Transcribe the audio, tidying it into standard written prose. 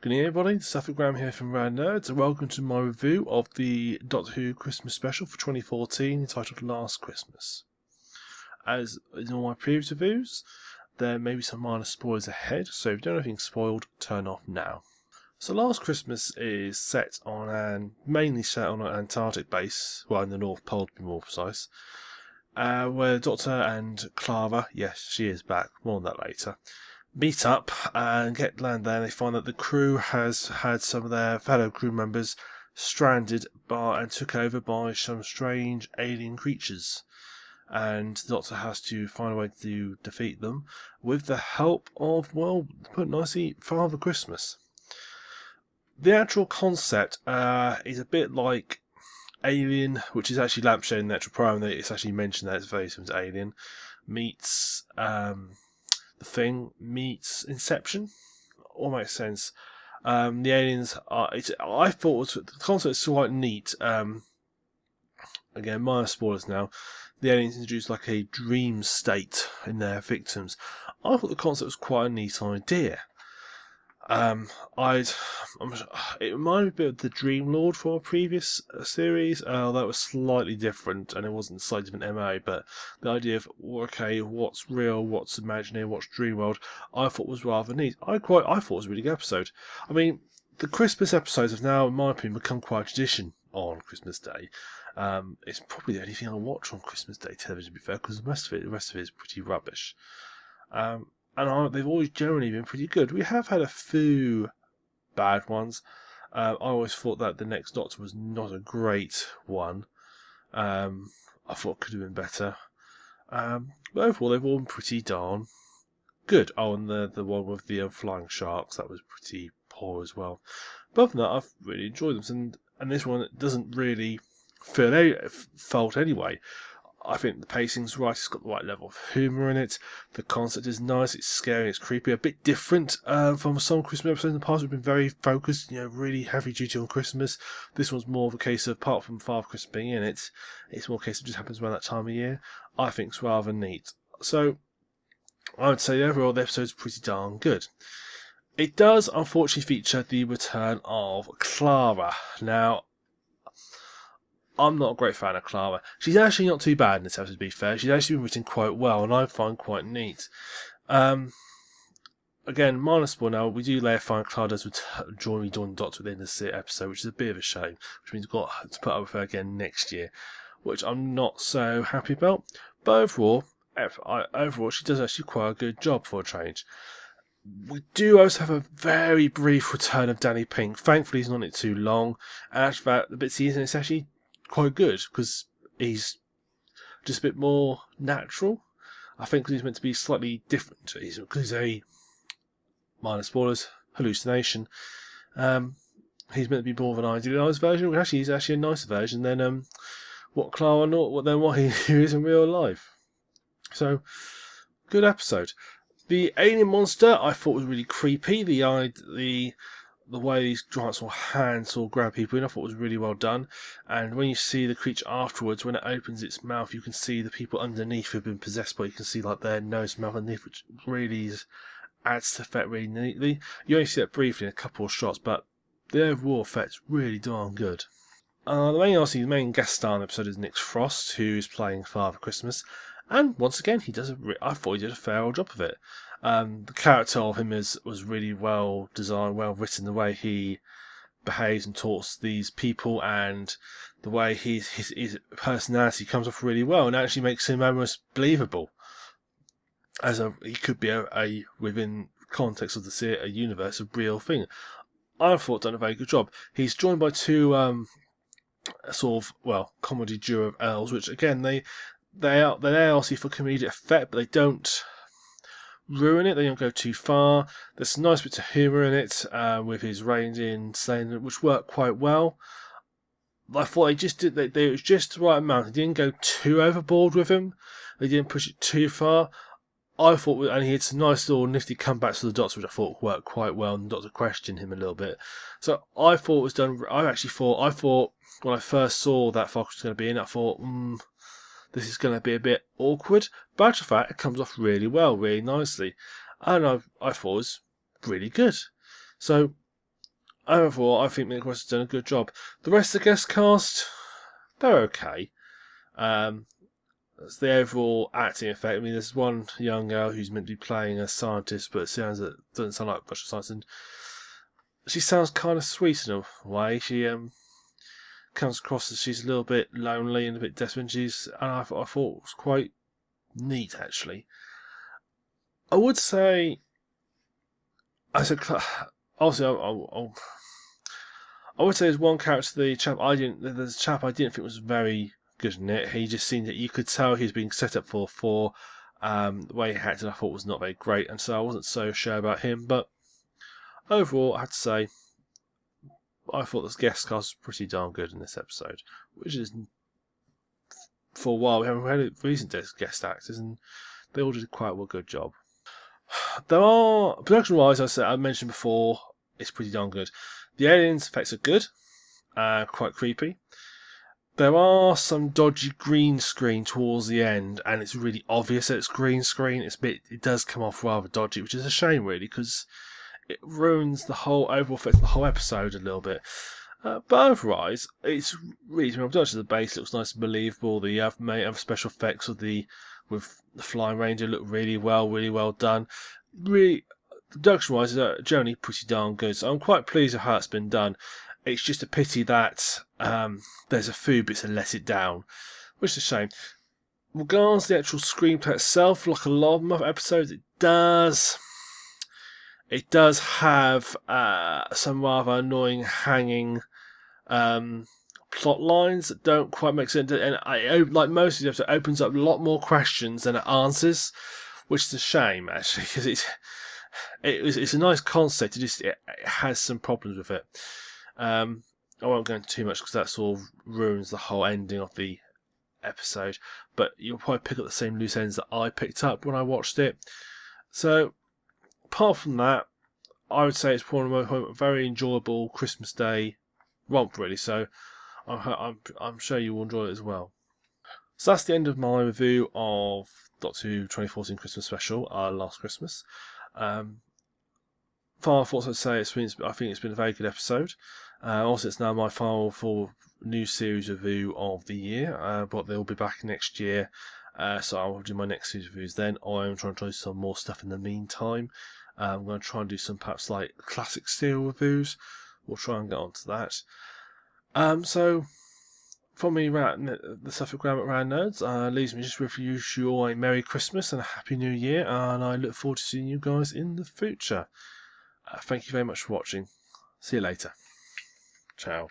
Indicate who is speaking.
Speaker 1: Good evening everybody, Suffolk Graham here from Rad Nerds, and welcome to my review of the Doctor Who Christmas special for 2014 entitled Last Christmas. As in all my previous reviews, there may be some minor spoilers ahead, so if you don't have anything spoiled, turn off now. So Last Christmas is mainly set on an Antarctic base, well in the North Pole to be more precise, where the Doctor and Clara, yes she is back, more on that later, meet up and land there, and they find that the crew has had some of their fellow crew members stranded and took over by some strange alien creatures, and the Doctor has to find a way to defeat them with the help of, well, to put it nicely, Father Christmas. The actual concept is a bit like Alien, which is actually lampshade in the actual program. It's actually mentioned that it's very similar to Alien, meets The Thing meets Inception. All makes sense. The aliens are. I thought the concept is quite neat. Again, minor spoilers now. The aliens introduce like a dream state in their victims. I thought the concept was quite a neat idea. It reminded me a bit of the Dream Lord from a previous series, although it was slightly different and it wasn't slightly different MA, but the idea of, okay, what's real, what's imaginary, what's dream world, I thought was rather neat. I thought it was a really good episode. I mean, the Christmas episodes have now, in my opinion, become quite a tradition on Christmas Day. It's probably the only thing I watch on Christmas Day television, to be fair, because the rest of it is pretty rubbish. And they've always generally been pretty good. We have had a few bad ones. I always thought that The Next Doctor was not a great one. I thought it could have been better. But overall, they've all been pretty darn good. Oh, and the one with the flying sharks, that was pretty poor as well. But other than that, I've really enjoyed them. And this one doesn't really feel fault anyway. I think the pacing's right, it's got the right level of humour in it, the concept is nice, it's scary, it's creepy, a bit different from some Christmas episodes in the past. We've been very focused, really heavy duty on Christmas. This one's more of a case of, apart from Father Christmas being in it, it's more a case of just happens around that time of year. I think it's rather neat. So, I would say overall the episode's pretty darn good. It does unfortunately feature the return of Clara. Now, I'm not a great fan of Clara. She's actually not too bad in this episode, to be fair. She's actually been written quite well, and I find quite neat. Again, minor spoiler now, we do find Clara does join the Doctor within this episode, which is a bit of a shame, which means we've got to put up with her again next year, which I'm not so happy about. But overall, she does actually quite a good job for a change. We do also have a very brief return of Danny Pink. Thankfully, he's not in it too long, and actually, the bits he's in, it's actually quite good because he's just a bit more natural. I think he's meant to be slightly different. He's a, minor spoilers, hallucination. He's meant to be more of an idealised version, which actually is actually a nicer version than what Clara what he is in real life. So, good episode. The alien monster I thought was really creepy. The way these giant sort of hands sort of grab people in, I thought was really well done. And when you see the creature afterwards, when it opens its mouth, you can see the people underneath who've been possessed by. You can see like their nose, mouth, underneath, which really adds to the effect really neatly. You only see that briefly in a couple of shots, but the overall effect's really darn good. The main guest star in the episode is Nick Frost, who's playing Father Christmas, and once again I thought he did a fair old job of it. The character of him was really well designed, well written. The way he behaves and talks to these people, and the way his personality comes off really well, and actually makes him almost believable. He could be a within context of the universe, a real thing. I thought done a very good job. He's joined by two comedy duo of elves, which again they're there obviously for comedic effect, but they don't ruin it. They don't go too far. There's some nice bits of humour in it, with his reined in saying, which worked quite well. I thought they was just the right amount. They didn't go too overboard with him. They didn't push it too far. I thought, and he had some nice little nifty comebacks to the Doctor, which I thought worked quite well, and the Doctor questioned him a little bit. So I thought it was done. I thought when I first saw that Fox was going to be in, I thought, this is going to be a bit awkward, but in fact, it comes off really well, really nicely, and I thought it was really good. So, overall, I think Nick Ross has done a good job. The rest of the guest cast, they're okay. That's the overall acting effect. I mean, there's one young girl who's meant to be playing a scientist, but it doesn't sound like much of a scientist. And she sounds kind of sweet in a way. She comes across as she's a little bit lonely and a bit desperate. And I thought it was quite neat, actually. I would say, obviously, I would say there's one character, there's a chap I didn't think was very good in it. He just seemed that you could tell he was being set up for the way he acted. I thought was not very great, and so I wasn't so sure about him. But overall, I have to say, I thought this guest cast was pretty darn good in this episode, which is, for a while, we haven't had recent guest actors, and they all did quite a good job. There are, production-wise, I mentioned before, it's pretty darn good. The aliens effects are good, quite creepy. There are some dodgy green screen towards the end, and it's really obvious that it's green screen. It does come off rather dodgy, which is a shame, really, because it ruins the whole overall effect of the whole episode a little bit. But otherwise, it's reasonable. Production of the base looks nice and believable. The other special effects with the Flying Ranger look really well done. Really, production-wise, is generally pretty darn good. So I'm quite pleased with how it's been done. It's just a pity that there's a few bits that let it down, which is a shame. Regards to the actual screenplay itself, like a lot of other episodes, it does have some rather annoying hanging plot lines that don't quite make sense, and like most of the episodes, it opens up a lot more questions than it answers, which is a shame, actually, because it's a nice concept. It has some problems with it. I won't go into too much because that sort of ruins the whole ending of the episode, but you'll probably pick up the same loose ends that I picked up when I watched it. So, apart from that, I would say it's probably a very enjoyable Christmas Day romp, really. So, I'm sure you will enjoy it as well. So that's the end of my review of Doctor Who 2014 Christmas Special, last Christmas. Final thoughts, I'd say I think it's been a very good episode. Also, it's now my final full new series review of the year, but they'll be back next year, so I'll do my next series reviews then. I'm trying to do some more stuff in the meantime. I'm going to try and do some perhaps like classic serial reviews. We'll try and get onto that. So, from me, the Suffolk Grammar Round Nerds, leaves me just to wish you all a Merry Christmas and a Happy New Year, and I look forward to seeing you guys in the future. Thank you very much for watching. See you later. Ciao.